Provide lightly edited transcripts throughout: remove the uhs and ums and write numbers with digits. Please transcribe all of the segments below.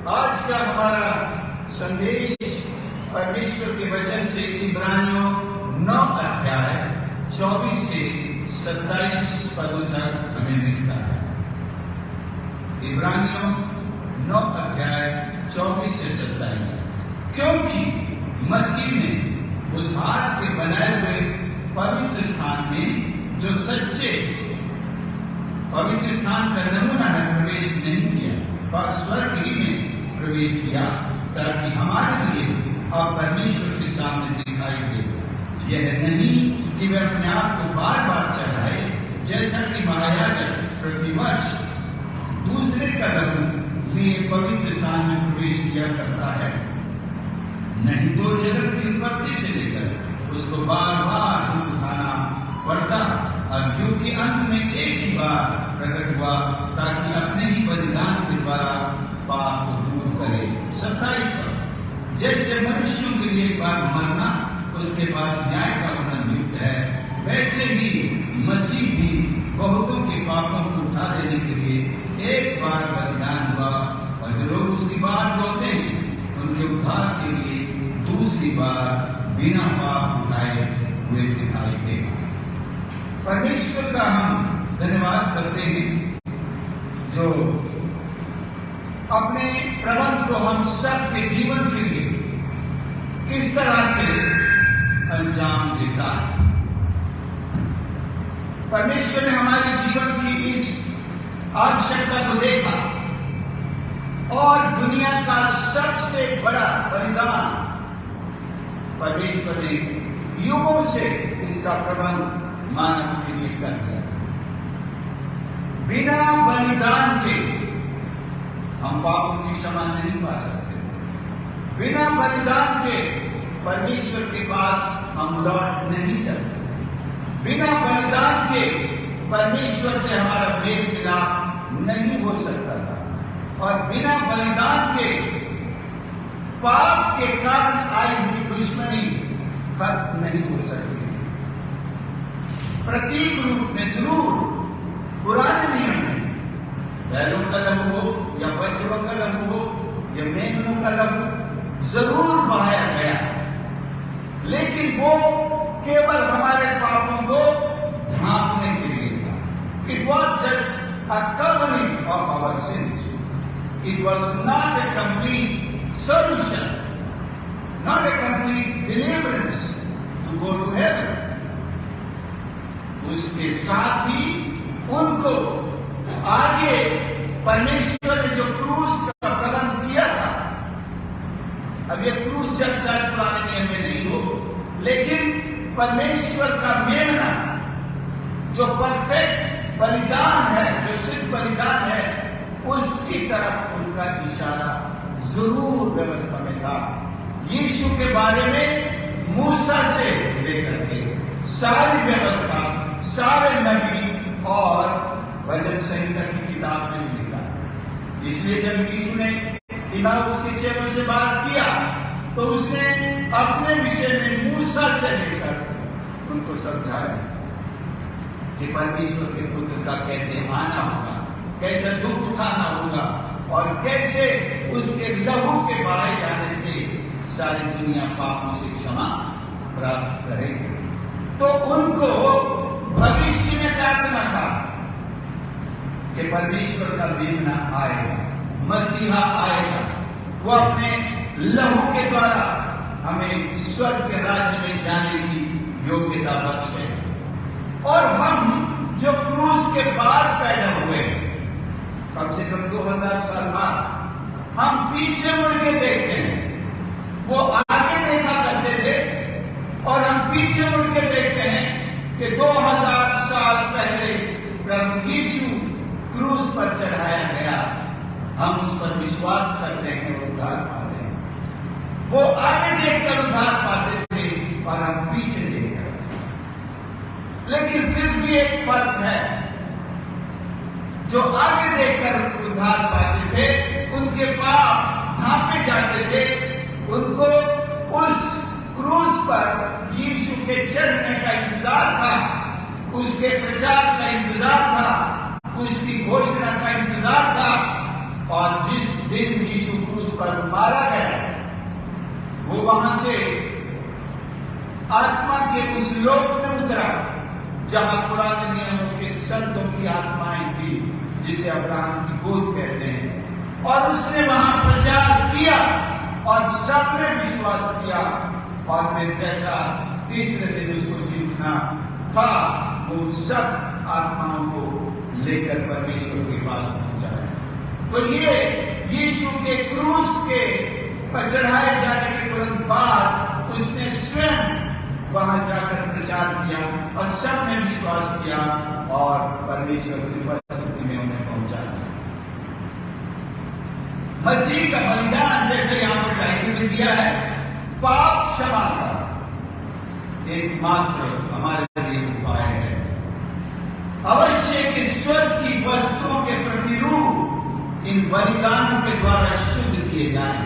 आज का हमारा संदेश परमेश्वर के वचन से इब्रानियों 9 अध्याय 24 से 27 पदों तक हमें मिलता है। इब्रानियों 9 अध्याय 24 से 27। क्योंकि मसीह ने उस हाथ के बनाए हुए पवित्र स्थान में, जो सच्चे पवित्र स्थान का नमूना है, प्रवेश नहीं किया, पर स्वर्ग ही में प्रवेश किया, ताकि हमारे लिए और परमेश्वर के सामने दिखाई दे। यह नहीं कि वे अपने आप को बार बार चढ़ाए, जैसा कि महायाजक प्रतिवर्ष दूसरे का लहू लिए पवित्र स्थान में प्रवेश किया करता है। नहीं तो जगत की उत्पत्ति से लेकर उसको बार बार दुख उठाना पड़ता, और युग के अंत में एक ही बार प्रकट हुआ, ताकि अपने ही बलिदान के द्वारा पाप को दूर करे। 27 पर जैसे मनुष्यों के लिए एक बार मरना, उसके बाद न्याय का होना नियुक्त है, वैसे ही मसीह भी बहुतों के पापों को उठा देने के लिए एक बार बलिदान हुआ, और जो लोग उसकी बात जोड़ते हैं उनके उद्धार के लिए दूसरी बार बिना पाप उठाए हुए दिखाई देगा। परमेश्वर का हम धन्यवाद करते हैं, जो अपने प्रबंध को हम सबके जीवन के लिए किस तरह से अंजाम देता है। परमेश्वर ने हमारे जीवन की इस आवश्यकता को देखा, और दुनिया का सबसे बड़ा बलिदान परमेश्वर ने युगों से इसका प्रबंध मानव के लिए कर दिया। बिना बलिदान के हम पापों की क्षमा नहीं पा सकते। बिना बलिदान के परमेश्वर के पास हम लौट नहीं सकते। बिना बलिदान के परमेश्वर से हमारा मेल मिलाप नहीं हो सकता था, और बिना बलिदान के पाप के कारण आई हुई दुश्मनी खत्म नहीं हो सकती। प्रतीक रूप में जरूर पुराने नियम में बैलों का लहू हो, या बछड़ों का लहू हो, या मेमनों का लहू जरूर बहाया गया, लेकिन वो केवल हमारे पापों को ढांकने के लिए था। It was just a covering of our sins. It was not a complete solution, not a complete deliverance to go to heaven. उसके साथ ही उनको आगे परमेश्वर ने जो क्रूस का प्रबंध किया था, अब ये क्रूस जब शायद पुराने नियम में नहीं हो, लेकिन परमेश्वर का मेमना जो परफेक्ट बलिदान है, जो सिद्ध बलिदान है, उसकी तरफ उनका इशारा जरूर व्यवस्था में था। यीशु के बारे में मूसा से लेकर के सारी व्यवस्था, सारे नबी और भजन संहिता की किताब में लिखा। इसलिए जब यीशु ने इमाउस के चेलों से बात किया, तो उसने अपने विषय में मूसा से लेकर उनको समझाया कि परमेश्वर के पुत्र का कैसे आना होगा, कैसे दुख उठाना होगा, और कैसे उसके लहू के बहाए जाने से सारी दुनिया पापों से क्षमा प्राप्त करेगी। तो उनको भविष्य में क्या करना था कि परमेश्वर का मेमना आएगा, मसीहा आएगा, वो अपने लहू के द्वारा हमें स्वर्ग के राज्य में जाने की योग्यता बख्शे। और हम जो क्रूस के बाद पैदा हुए, कम से कम 2000 साल बाद, हम पीछे मुड़ के देखते हैं। वो आगे देखा करते थे, और हम पीछे मुड़ के देखते हैं कि 2000 साल पहले प्रभु यीशु क्रूस पर चढ़ाया गया। हम उस पर विश्वास करते हैं और उद्धार पाते हैं। वो आगे देखकर उद्धार पाते थे, और हम पीछे देखकर। लेकिन फिर भी एक फर्क है, जो आगे देखकर उद्धार पाते थे, उनके पाप ढांपे जाते थे, उनको उस क्रूस पर यीशु के चढ़ने का इंतजार था, उसके प्रचार का इंतजार था, उसकी घोषणा का इंतजार था। और जिस दिन यीशु क्रूस पर मारा गया, वो वहां से आत्मा के उस लोक में उतरा जहां पुराने नियमों के संतों की आत्माएं थी, जिसे अब्राहम की गोद कहते हैं, और उसने वहां प्रचार किया और सबने विश्वास किया, और फिर जैसा तीसरे दिन उसको जीतना था, वो सब आत्माओं को लेकर परमेश्वर के पास पहुंचा है। तो ये यीशु के क्रूस के पर चढ़ाए जाने के तुरंत बाद उसने स्वयं वहां जाकर प्रचार किया और सबने विश्वास किया और परमेश्वर की उपस्थिति में उन्हें पहुंचा दिया। मसीह का बलिदान जैसे यहां पर टाइटल में दिया है, पाप क्षमा का एकमात्र हमारे लिए उपाय है। अवश्य कि स्वर्ग की वस्तुओं के प्रतिरूप इन बलिदानों के द्वारा शुद्ध किए जाएं।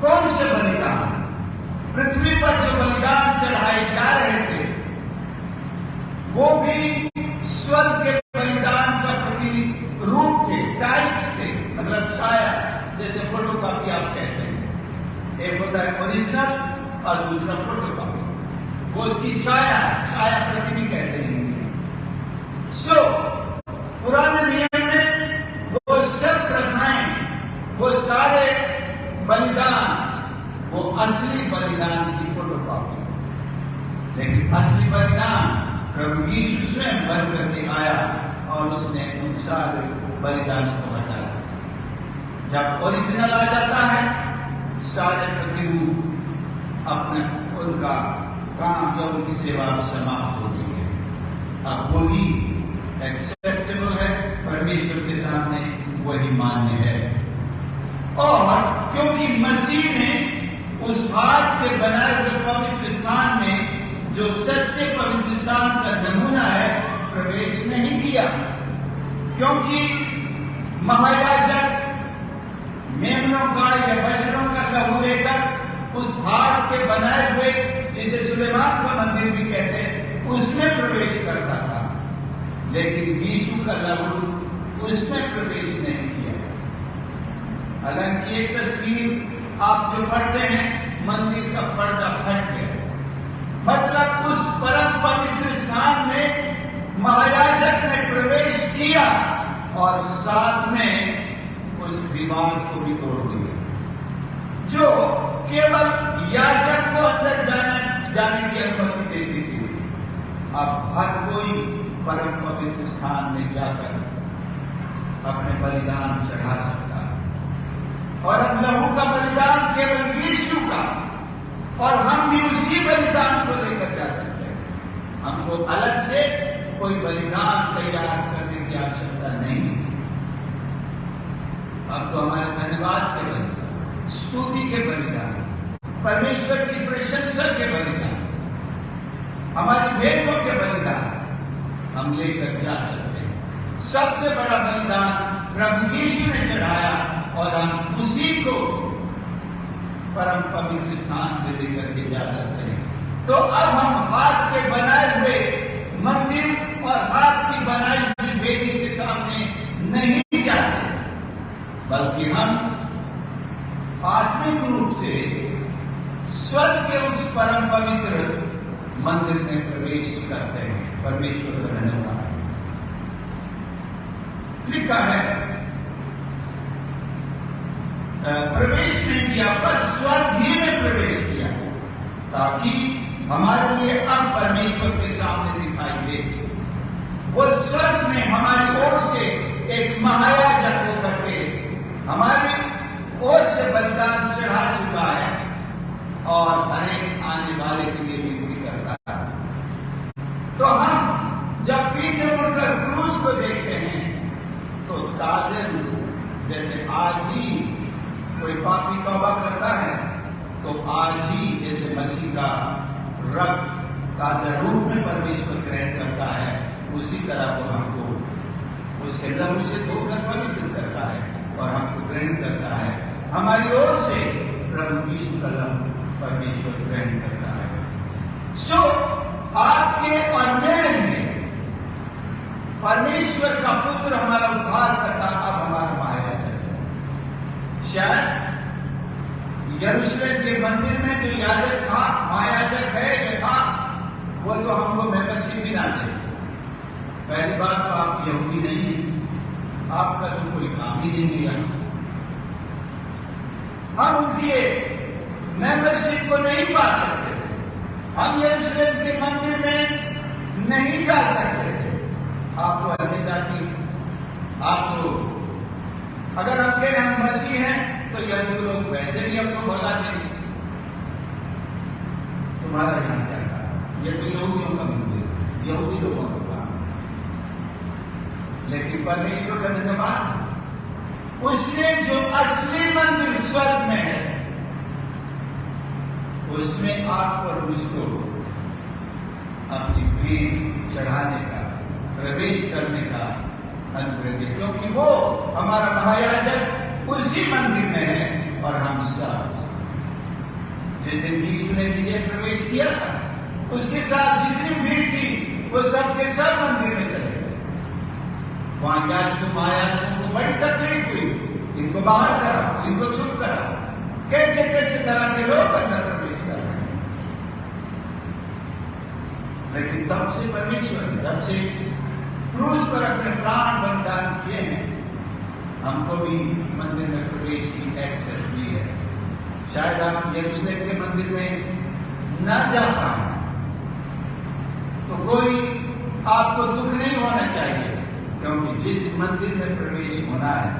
कौन से बलिदान? पृथ्वी पर जो बलिदान चढ़ाए जा रहे थे, वो भी स्वर्ग के बलिदान का प्रतिरूप थे, टाइप्स थे, मतलब छाया, जैसे फोटोकॉपी आप कहते हैं। एक होता है ओरिजिनल और दूसरा फोटोकॉपी, वो उसकी छाया प्रति कहते हैं। सो पुराने नियम में वो सब प्रथाएं, वो सारे बलिदान, वो असली बलिदान की फोटोकॉपी, लेकिन असली बलिदान प्रभु यीशु स्वयं बन करके आया और उसने उन सारे बलिदानों को हटाया। जब ओरिजिनल आ जाता है, सारे प्रतिरूप अपने उनका काम या उनकी सेवा समाप्त होती है। अब वही एक्सेप्टेबल है परमेश्वर के सामने, वही मान्य है। और क्योंकि मसीह ने उस हाथ के बनाए हुए पवित्र स्थान में, जो सच्चे पवित्र स्थान का नमूना है, प्रवेश नहीं किया, क्योंकि महायाजक मेमनों का या बछड़ों का लहू लेकर उस हाथ के बनाए हुए, जिसे सुलेमान का मंदिर भी कहते हैं, उसमें प्रवेश करता था, लेकिन यीशु का लहू उसमें प्रवेश नहीं किया। हालांकि एक तस्वीर आप जो पढ़ते हैं, मंदिर का पर्दा फट गया, मतलब उस परम पवित्र स्थान में महायाजक ने प्रवेश किया और साथ में उस दीवार को भी तोड़ दिया, जो केवल याजक को अंदर जाने की अनुमति देती थी। अब हर कोई परम पवित्र स्थान में जाकर अपने बलिदान चढ़ा सकता है, और अब लहू का बलिदान केवल यीशु का, और हम भी उसी बलिदान को लेकर जा सकते हैं। हमको अलग से कोई बलिदान तैयार करने की आवश्यकता नहीं। अब तो हमारे धन्यवाद के बलिदान, स्तुति के बलिदान, परमेश्वर की प्रशंसा के बलिदान, हमारी भेंटों के बलिदान हम लेकर जा सकते हैं। सबसे बड़ा बलिदान प्रभु यीशु ने चढ़ाया और हम उसी को परम पवित्र स्थान में लेकर के जा सकते हैं। तो अब हम हाथ के बनाए हुए मंदिर और हाथ की बनाई हुई वेदी के सामने नहीं जाते, बल्कि हम आत्मिक रूप से स्वर्ग के उस परम पवित्र मंदिर में प्रवेश करते हैं। परमेश्वर का धन्यवाद। लिखा है, प्रवेश नहीं किया, पर स्वर्ग ही में प्रवेश किया, ताकि हमारे लिए अब परमेश्वर के सामने दिखाई दे। वो स्वर्ग में हमारी ओर से एक महायाजक होकर के हमारी ओर से बलिदान चढ़ा चुका है और अनेक आने वाले के लिए विनती करता है। तो हम जब पीछे मुड़कर क्रूस को देखते हैं, तो ताजे रूप, जैसे आज ही कोई पापी तौबा करता है, तो आज ही जैसे मसीह का रक्त ताजा रूप में परमेश्वर ग्रहण करता है, उसी तरह वो हमको उसके लहू से धोकर पवित्र करता है और हमको ग्रहण करता है। हमारी ओर से प्रभु यीशु का लहू परमेश्वर ग्रहण करता है। सो आपके और मेरे लिए परमेश्वर का पुत्र हमारा उद्धार करता, अब हमारा महायाजक है। वो तो हमको मेंबरशिप भी ना दे। पहली बात तो आप यहूदी नहीं है, आपका तो कोई काम ही नहीं किया। हम उनके मेंबरशिप को नहीं पा सकते थे, हम यरूशलेम के मंदिर में नहीं जा सकते थे। आप तो अन्य जाति, आप तो अगर हम कहें हम मसीह हैं तो यहूदी लोग वैसे भी हमको बोला देंगे तुम्हारा यहाँ क्या था, ये तो यहूदियों का मंदिर, यहूदी लोगों का काम। लेकिन परमेश्वर का धन्यवाद, उसने जो असली मंदिर स्वर्ग में है उसमें आपको और मुझको अपनी भेंट चढ़ाने का, प्रवेश करने का अनुग्रह दे, क्योंकि वो हमारा महायाजक उसी मंदिर में है। और हम सब जिस दिन यीशु ने विजय प्रवेश किया था, उसके साथ जितनी भीड़ थी वो सब के सब मंदिर में चले गए। वहां याजकों महायाजकों को बड़ी तकलीफ हुई, इनको बाहर कराओ, इनको चुप कराओ, कैसे कैसे तरह के लोग अंदर प्रवेश कर रहे हैं। लेकिन तब से परमेश्वर ने, तब से क्रूस पर अपने प्राण बलिदान किए हैं, हमको भी मंदिर में प्रवेश की एक्सेस दी है। शायद आप यरूशलेम के मंदिर में न जा पाए तो कोई आपको दुख नहीं होना चाहिए, क्योंकि जिस मंदिर में प्रवेश होना है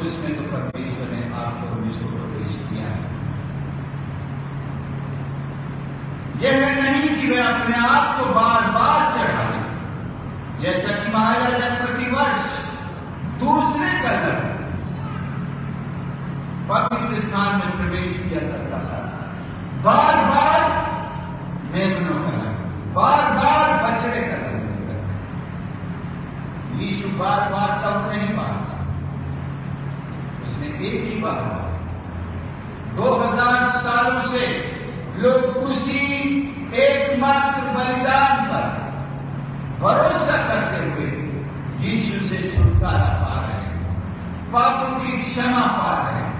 उसमें तो परमेश्वर ने आपको मुझको प्रवेश किया है। यह नहीं कि वे अपने आप को बार बार चढ़ावे, जैसा कि महाराजा प्रतिवर्ष दूसरे कलर पवित्र स्थान में प्रवेश किया करता था। बार बार मेमनों का, बार बार बछड़े का यीशु बार बार तब नहीं मारता, उसने एक ही बार। 2000 सालों से लोग उसी एकमात्र बलिदान पर भरोसा करते हुए यीशु से छुटकारा पा रहे हैं, पापों की क्षमा पा रहे हैं,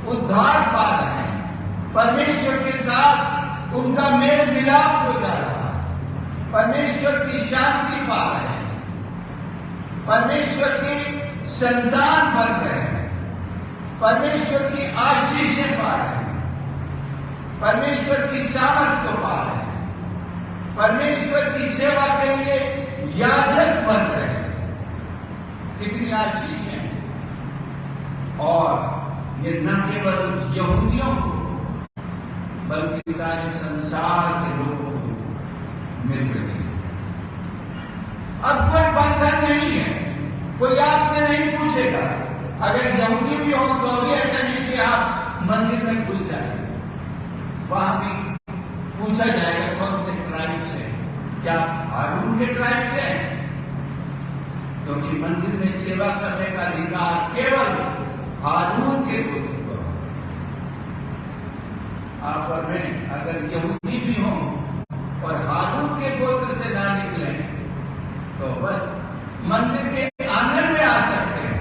उद्धार पा रहे हैं, परमेश्वर के साथ उनका मेल मिलाप हो जा रहा है, परमेश्वर की शांति पा रहे हैं, परमेश्वर की संतान बन रहे हैं, परमेश्वर की आशीषें पा रहे हैं, परमेश्वर की सामर्थ को पा रहे हैं, परमेश्वर की सेवा के लिए याजक बन रहे हैं। कितनी आशीष है। और ये न केवल यहूदियों को बल्कि सारे संसार के लोगों को मिल रही है। अब कोई बंधन नहीं है, कोई आपसे नहीं पूछेगा। अगर यहूदी भी हो तो भी ऐसा नहीं कि आप मंदिर में घुस जाए, वहां भी पूछा जाएगा कौन से ट्राइब से, क्या हारून के ट्राइब से है? क्योंकि मंदिर में सेवा करने का अधिकार केवल हारून के गोत्र को। आप और मैं अगर यहूदी भी हों और हारून के गोत्र से ना निकले तो बस मंदिर के आंगन में आ सकते हैं,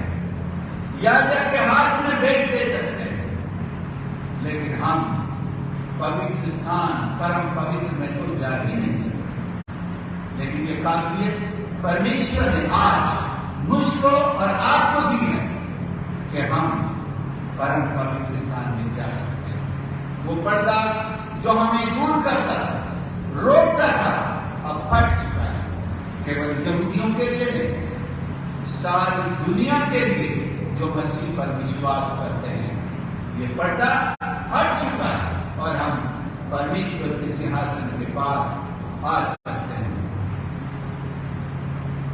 याजक के हाथ में भेंट दे सकते हैं, लेकिन हम पवित्र स्थान, परम पवित्र में तो जा ही नहीं सकते। लेकिन ये काबिलियत परमेश्वर ने आज मुझको और आपको दी है कि हम परम पवित्र स्थान में जा सकते हैं। वो पर्दा जो हमें दूर करता था, रोकता था, अब फट चुका है। केवल यहूदियों के लिए नहीं, सारी दुनिया के लिए जो मसीह पर विश्वास करते हैं, ये पर्दा हट चुका है और हम परमेश्वर के सिंहासन के पास आ सकते हैं,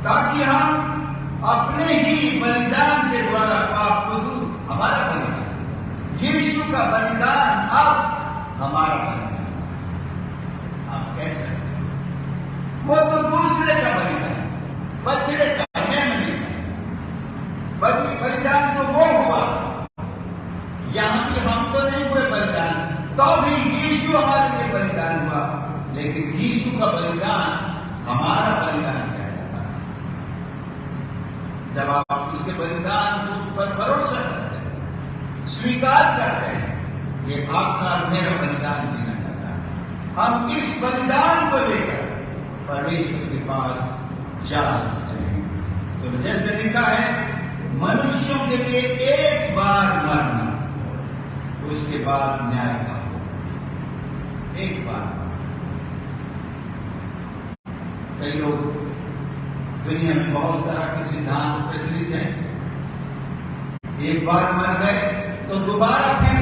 ताकि हम अपने ही बलिदान के द्वारा पाप को दूर, हमारा बलिदान, यीशु का बलिदान अब हमारा बलिदान। आप कह सकते हैं वो तो दूसरे का बलिदान, बछड़े का, मेमने का बलिदान तो वो हुआ, यहां भी हम तो नहीं हुए बलिदान, तो भी यीशु हमारे लिए बलिदान हुआ। लेकिन यीशु का बलिदान हमारा बलिदान कहलाता है। जब आप उसके बलिदान पर भरोसा करते हैं, स्वीकार करते हैं, ये आपका मेरा बलिदान देना चाहता है, हम इस बलिदान को लेकर परमेश्वर के पास जा सकते हैं। तो जैसे लिखा है, मनुष्यों के लिए एक बार मरना, उसके बाद न्याय का हो। एक बार। कई लोग दुनिया में बहुत तरह के सिद्धांत प्रचलित हैं। एक बार मर गए तो दोबारा फिर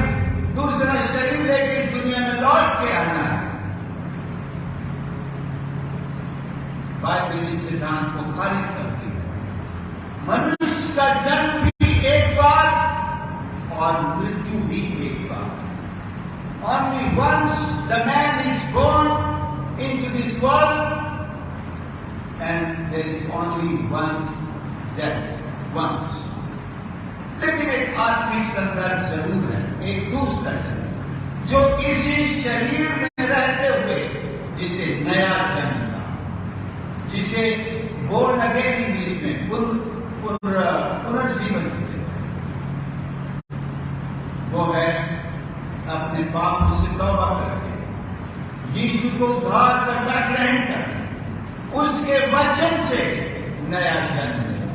दूसरा शरीर लेकर इस दुनिया में लौट के आना है। बाइबल इस सिद्धांत को खारिज करती है। मनुष्य का जन्म भी एक बार और मृत्यु भी एक बार। Only once the man is born into this world and there is only one death, once. लेकिन एक आत्मिक संदर्भ जरूर है, एक दूसरा जन्म जो इसी शरीर में रहते हुए जिसे नया जन्म था, जिसे बोर्न अगेन इंग्लिश में पुनर्जीवन वो है अपने पापों से तौबा करके यीशु को उद्धार करना ग्रहण करना, उसके वचन से नया जन्म लेना।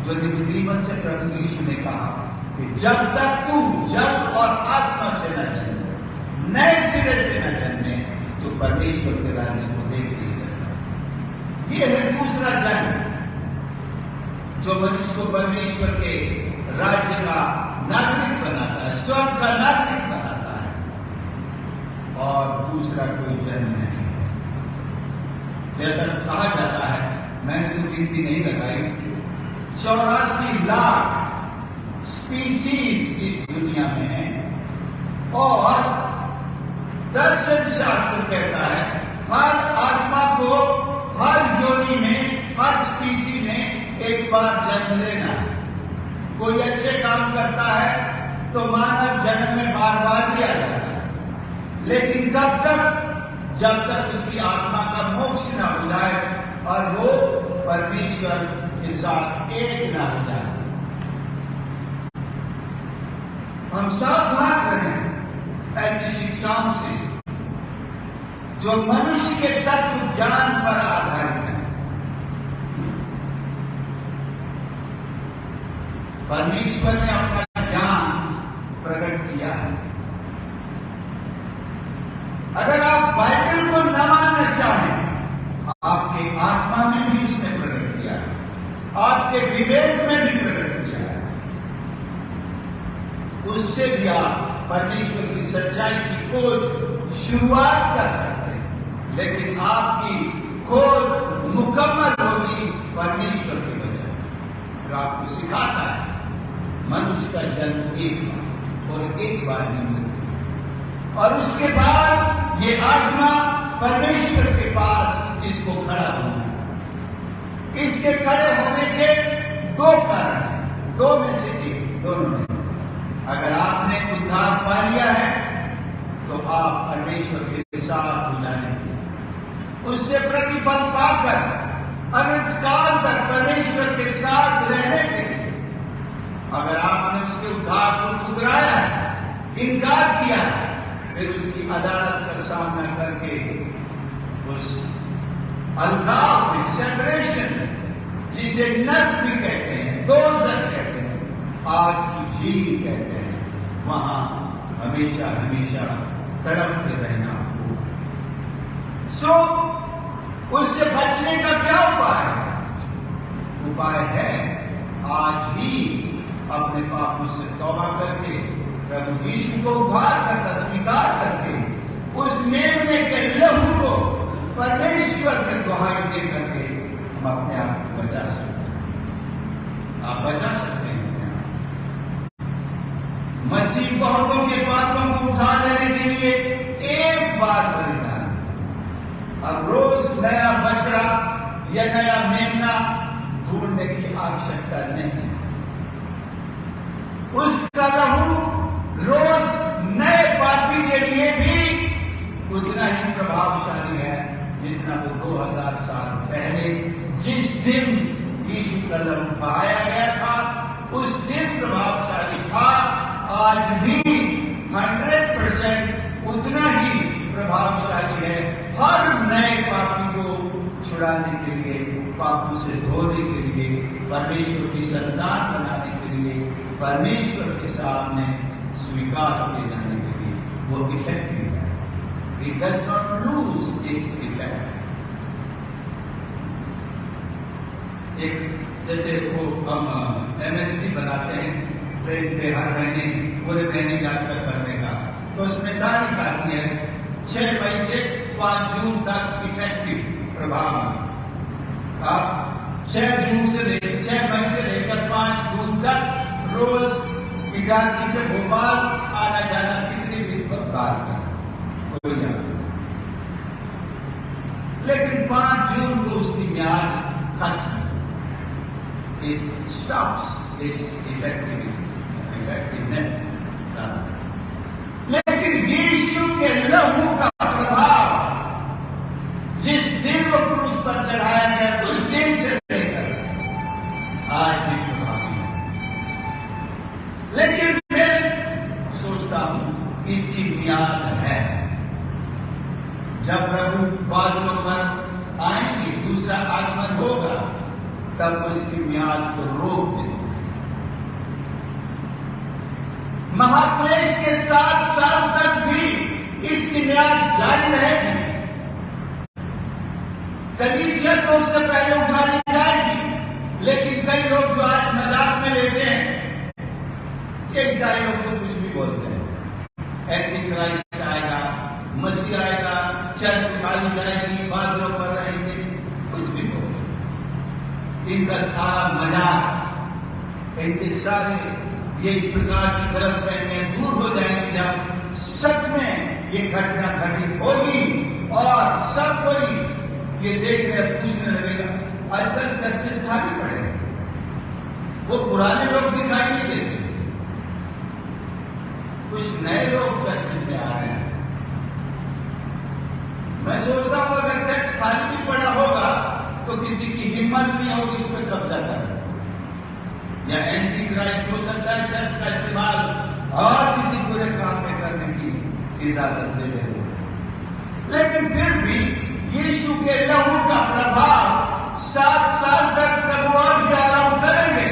जो निकोदेमस से प्रभु यीशु ने कहा कि जब तक तू जल और आत्मा से न जन्मे, नए सिरे से न जन्मे, तो परमेश्वर के राज्य को देख नहीं सकता। ये है दूसरा जन्म जो मनुष्य को परमेश्वर के राज्य का नागरिक बनाता है, स्वर्ग का नागरिक बनाता है। और दूसरा कोई जन्म नहीं है। जैसा कहा जाता है, मैंने तो गिनती नहीं लगाई, 84 लाख स्पीसीज इस दुनिया में है। और दर्शन शास्त्र कहता है हर आत्मा को हर योनि में, हर स्पीसी में एक बार जन्म लेना है। कोई अच्छे काम करता है तो मानव जन्म में बार बार लिया जाता है, लेकिन कब तक? जब तक उसकी आत्मा का मोक्ष न हो जाए और वो परमेश्वर के साथ एक न हो जाए। हम सावधान रहें ऐसी शिक्षाओं से जो मनुष्य के तत्व ज्ञान पर आधारित है। परमेश्वर ने अपना ज्ञान प्रकट किया है। अगर आप बाइबल को न मानना चाहें, आपके आत्मा में भी उसने प्रकट किया है, आपके विवेक में भी प्रकट किया है। उससे भी आप परमेश्वर की सच्चाई की खोज शुरुआत कर सकते हैं, लेकिन आपकी खोज मुकम्मल होगी परमेश्वर के वचन। जो आपको सिखाता है मनुष्य का जन्म एक बार और एक बार नहीं मिलता, और उसके बाद ये आत्मा परमेश्वर के पास इसको खड़ा होना है। इसके खड़े होने के दो कारण हैं, दो में से एक, दोनों में। अगर आपने उद्धार पा लिया है तो आप परमेश्वर के साथ हो जाएंगे, उससे प्रतिफल पाकर अनंत काल तक परमेश्वर के साथ रहने के लिए। अगर आपने उसके उद्धार को ठुकराया है, इनकार किया है, फिर उसकी अदालत का सामना करके उस अलगाव में, सेपरेशन में, जिसे नर्क भी कहते हैं, दोज़ख कहते हैं, आग की झील कहते हैं, वहां हमेशा हमेशा तड़पते रहना होगा। सो उससे बचने का क्या उपाय है? उपाय है आज ही अपने पापों से तौबा करके प्रभु यीशु को उद्धार करता स्वीकार करके उस मेमने के लहू को परमेश्वर के दुहाई दे करके हम अपने आप को बचा सकते हैं। आप बचा सकते हैं। मसीह बहुतों के पापों को उठा लेने के लिए एक बार बलिदान, अब रोज नया बछड़ा या नया मेमना ढूंढने की आवश्यकता नहीं है। उसका लहू रोज नए पापी के लिए भी उतना ही प्रभावशाली है जितना वो 2000 साल पहले जिस दिन यीशु का लहू बहाया गया था उस दिन प्रभावशाली था। आज भी 100% उतना ही प्रभावशाली है हर नए पापी को छुड़ाने के लिए, पापों से धोने के लिए, परमेश्वर की संतान बनाने के लिए, परमेश्वर के सामने स्वीकार किए जाने के लिए वो इफेक्टिव है। It does not lose its effect। एक जैसे वो हम MST बनाते हैं ट्रेन पे हर महीने पूरे महीने यात्रा करने का, तो उसमें तारीख आती है 6 मई से 5 जून तक इफेक्टिव प्रभाव। आप 6 मई से लेकर 5 जून तक रोज इटारसी से भोपाल आना जाना कितनी भी प्रकार का हो जाता, लेकिन 5 जून को उसकी म्याद खत्म, इट स्टॉप्स इट्स इफेक्टिवनेस। लेकिन यीशु के लहू का प्रभाव जिस दिन वो क्रूस पर चढ़ाया गया उस दिन से लेकर आज भी प्रभावी है। लेकिन मैं सोचता हूं इसकी म्याद है। जब प्रभु बादलों पर आएंगे, दूसरा आगमन होगा, तब उसकी म्याद को रोक देंगे। महाक्लेश के 7 साल तक भी इसकी म्याद जारी रहेगी। कलीसिया तो उससे पहले उठा ली जाएगी, लेकिन कई लोग जो आज मजाक में लेते हैं, ईसाई लोग तो कुछ भी बोलते हैं, एंटी क्राइस्ट आएगा, मसीह आएगा, चर्च खाली जाएगी, बादलों पर रहेंगे, कुछ भी बोलते। इनका सारा मजाक, इनके सारे ये इस प्रकार की तरफ से दूर हो जाएंगे जब सच में ये घटना घटित होगी और सब कोई ये देख रहे पूछने लगेगा, आजकल चर्चेस खाली पड़े, वो पुराने लोग दिखाई नहीं देते, कुछ नए लोग चर्चेस में आ रहे हैं। मैं सोचता हूं अगर चर्च खाली भी पड़ा होगा तो किसी की हिम्मत नहीं होगी इस पर कब्जा करने, या एंटी क्राइस्ट हो सकता है चर्च का इस्तेमाल और किसी बुरे काम में करने की इजाजत दे रहे। लेकिन फिर भी यीशु के लहू का प्रभाव 7 साल तक प्रभु और ज्यादा करेंगे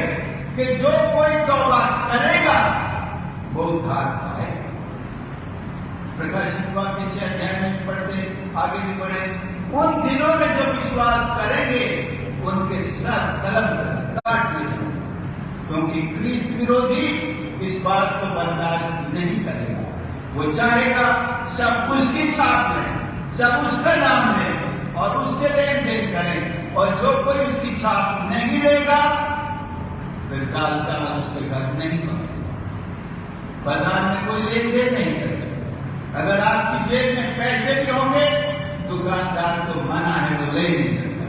कि जो कोई तौबा करेगा वो उद्धार पाएगा। प्रकाशित वाक्य 6 अध्याय में पढ़ते, आगे भी पढ़े, उन दिनों में जो विश्वास करेंगे उनके सर कलम काट दिए, क्योंकि ख्रीस्त विरोधी इस बात को बर्दाश्त नहीं करेगा। वो चाहेगा सब उसकी छाप लें, सब उसका नाम लें और उससे लेन देन करें, और जो कोई उसकी छाप नहीं लेगा फिर काल चाल उसके घर नहीं पहुंचेगा, बाजार में कोई लेन देन नहीं करेगा। अगर आपकी जेब में पैसे भी होंगे, दुकानदार तो मना है, वो ले नहीं सकता,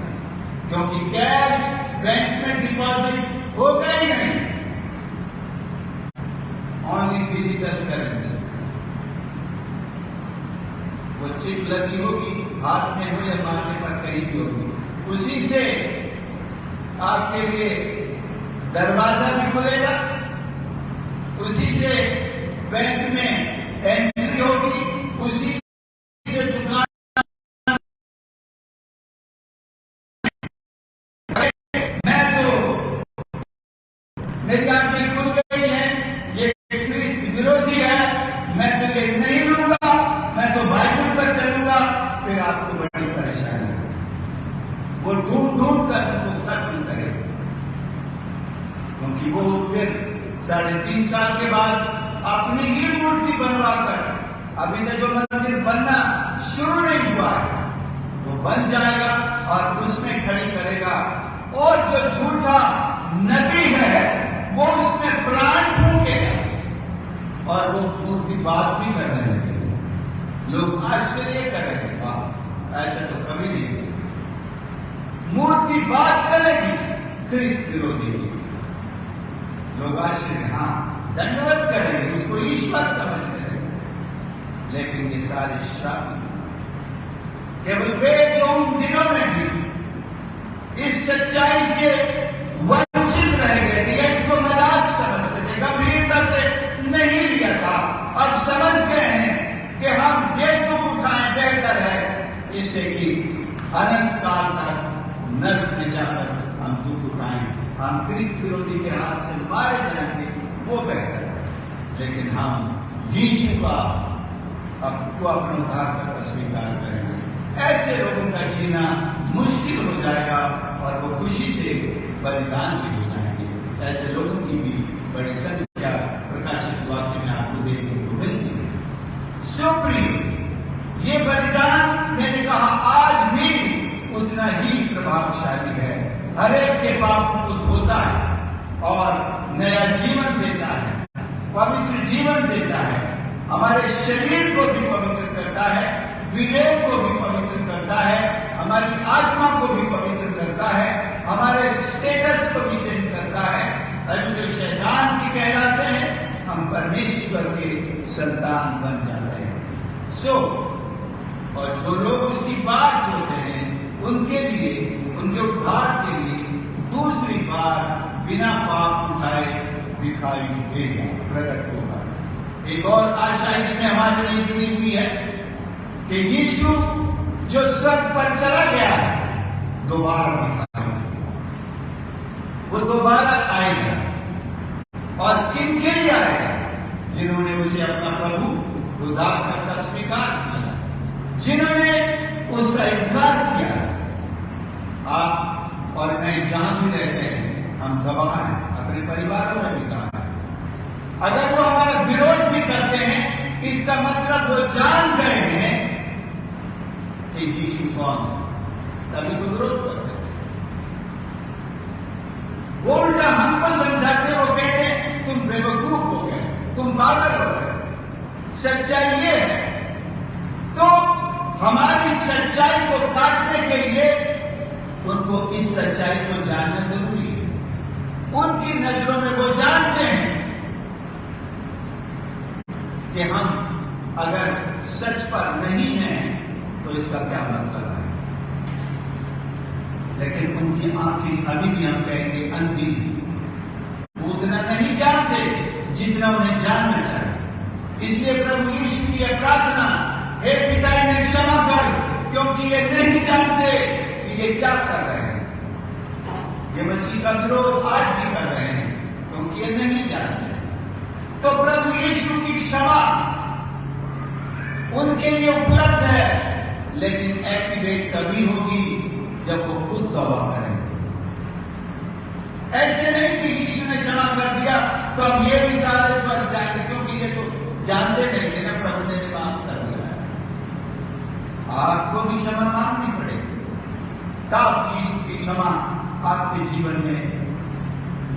क्योंकि कैश बैंक में डिपॉजिट होगा ही नहीं, ऑनली डिजिटल करेंसी। वो चिप लगी होगी, हाथ में हो या माथे पर कहीं भी होगी, उसी से आपके लिए दरवाजा भी खुलेगा, उसी से बैंक में एंट्री होगी, उसी से दुकान मेरी आंखें खुल गई हैं, ये ख्रीस्त विरोधी है, मैं तो ये नहीं लूंगा, मैं तो बाइबल पर चलूंगा, फिर आपको बड़ी परेशानी है। वो ढूंढ कर उनको खत्म करेगा, क्योंकि वो फिर 3.5 साल के बाद अपनी ही मूर्ति बनवाकर, अभी तक जो मंदिर बनना शुरू नहीं हुआ है वो बन जाएगा और उसमें खड़ी करेगा, और जो झूठा नबी है वो उसमें प्राण फूकेगा और वो मूर्ति बात भी करने लगेगा। लोग आश्चर्य करेंगे, ऐसा तो कभी नहीं, मूर्ति बात करेगी ख्रीस्त विरोधी, लोग आश्चर्य, हाँ दंडवत करेंगे, उसको ईश्वर समझ करेंगे, लेकिन ये सारे श्राप केवल वे जो उन दिनों में भी इस सच्चाई से वंचित रह गए थे, इसको मजाक समझते थे, गंभीरता से नहीं लिया था, अब समझ गए हैं कि हम ये तुम उठाएं, जिससे कि अनंत काल तक नरक में जाकर हम दुख उठाएं, हम क्रिस्त विरोधी के हाथ से मारे जाएंगे, वो बेहतर है। लेकिन हम यीशु का अपने उद्धारकर्ता स्वीकार करेंगे। ऐसे लोगों का जीना मुश्किल हो जाएगा और वो खुशी से बलिदान भी हो जाएंगे। ऐसे लोगों की भी बड़ी संख्या प्रकाशित वाक्य में आपको देखने को मिलती है। सुप्रीम ये बलिदान मैंने कहा आज भी उतना ही प्रभावशाली है। हर एक के पापों को धोता है और नया जीवन देता है, पवित्र जीवन देता है, हमारे शरीर को भी पवित्र करता है, विवेक को भी पवित्र करता है, हमारी आत्मा को भी पवित्र करता है, हमारे स्टेटस को भी चेंज करता है। हम जो शैतान की कहलाते हैं, हम परमेश्वर के संतान बन जाते हैं। और जो लोग उसकी बात जोड़ते हैं उनके लिए, उनके उद्धार के लिए दूसरी बार बिना पाप उठाए दिखाई देगा, प्रकट होगा। एक और आशा इसमें हमारे लिए जुड़ी हुई है कि यीशु जो स्वर्ग पर चला गया है दोबारा दिखाएगा, वो दोबारा आएगा। और किन के लिए आएगा? जिन्होंने उसे अपना प्रभु उद्धारकर्ता स्वीकार किया, जिन्होंने उसका इनकार किया। आप और मैं जहां भी रहते हैं हम गवाह हैं, अपने परिवारों में भी कहा है। अगर वो हमारा विरोध भी करते हैं, इसका मतलब वो जान गए हैं कि यीशु कौन है, तभी तो विरोध करते हैं। वो उल्टा हमको समझाते, वो कहते हैं तुम बेवकूफ हो गए, तुम पागल हो गए। सच्चाई ये है। तो हमारी सच्चाई को काटने के लिए उनको इस सच्चाई को जानना जरूरी है। उनकी नजरों में वो जानते हैं कि हम अगर सच पर नहीं हैं तो इसका क्या मतलब है। लेकिन उनकी आंखें अभी भी हम कहेंगे अंधी, उतना नहीं जानते जितना उन्हें जानना चाहिए। इसलिए प्रभु यीशु की यह प्रार्थना, हे पिता इन्हें क्षमा कर, क्योंकि ये नहीं जानते कि ये क्या कर रहे हैं। ये मसीह का विरोध आज भी कर रहे हैं क्योंकि ये नहीं जानते। तो प्रभु यीशु की क्षमा उनके लिए उपलब्ध है, लेकिन एक्टिवेट तभी होगी जब वो खुद तौबा करें। ऐसे नहीं कि यीशु ने क्षमा कर दिया तो अब ये भी सारे स्वर्ग जाएंगे, क्योंकि ये तो जानते नहीं थे ना प्रभु ने माफ कर दिया। आपको भी क्षमा मांगनी पड़ेगी, तब यीशु की क्षमा आपके जीवन में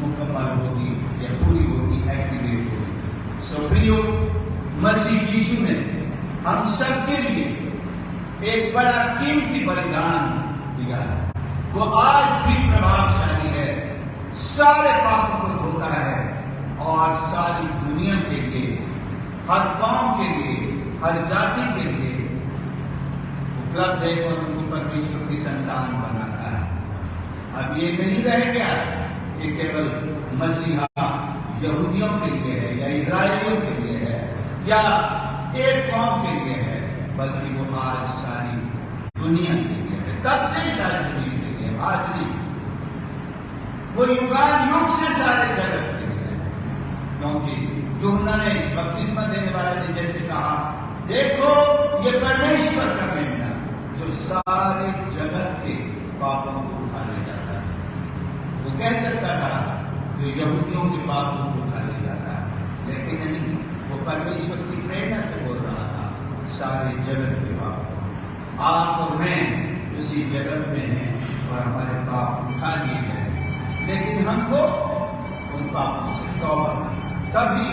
मुकम्मल होगी या पूरी होगी, एक्टिवेट होगी। सो प्रियो, मसीह यीशु ने हम सबके लिए एक बड़ा कीमती बलिदान दिया है। वो आज भी प्रभावशाली है, सारे पापों को धोता है और सारी दुनिया के लिए, हर कौम के लिए, हर जाति के लिए उपलब्ध है और उनको परमेश्वर की संतान बनाता है। अब ये नहीं रह गया कि केवल मसीहा यहूदियों के लिए है या इजराइलियों के लिए है या एक कौम के लिए है, बल्कि वो आज सारी दुनिया के लिए है। तब से सारी दुनिया के लिए, आज नहीं। वो युगान युग से सारे जगत के लिए है। क्योंकि यूहन्ना ने बपतिस्मा देने वाले ने जैसे कहा, देखो ये परमेश्वर का मेमना जो सारे जगत के पापों को उठा ले जाता है। वो कह सकता था जो यहूदियों के पापों को उठा ले जाता है, लेकिन नहीं, वो परमेश्वर की प्रेरणा से बोल रहा था सारे जगत के पापों। आप और मैं उसी जगत में हैं और हमारे पाप उठा लिए गए, लेकिन हमको उन पापों से तौबा करना, तभी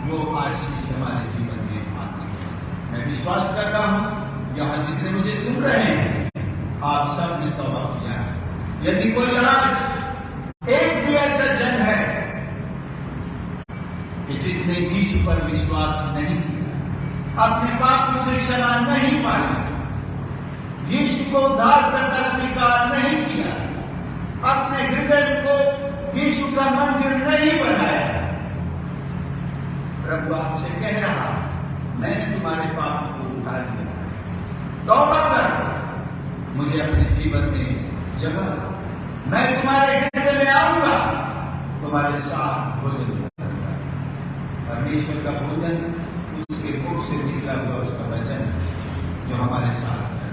वो आशीष हमारे जीवन में आती है। मैं विश्वास करता हूं यहां जितने मुझे सुन रहे हैं, आप सब ने तौबा किया है। यदि कोई आज एक भी ऐसा जन है कि जिसने यीशु पर विश्वास नहीं किया, अपने पापों से क्षमा नहीं पाई, यीशु को उद्धारकर्ता स्वीकार नहीं किया, अपने हृदय को यीशु का मंदिर नहीं बनाया, प्रभु आपसे कह रहा, मैंने तुम्हारे पापों को उठा लिया, तौबा कर। मुझे अपने जीवन में जगह दो। मैं तुम्हारे हृदय में आऊंगा, तुम्हारे साथ भोजन करूंगा। परमेश्वर का भोजन उसके मुख से निकला हुआ उसका वचन जो हमारे साथ है।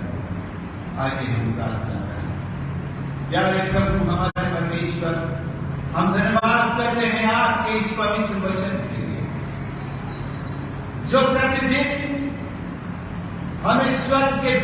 आगे हम प्रार्थना करें। प्यारे प्रभु हमारे परमेश्वर, हम धन्यवाद करते हैं आपके इस पवित्र वचन के लिए जो प्रतिदिन हमें स्वर्ग के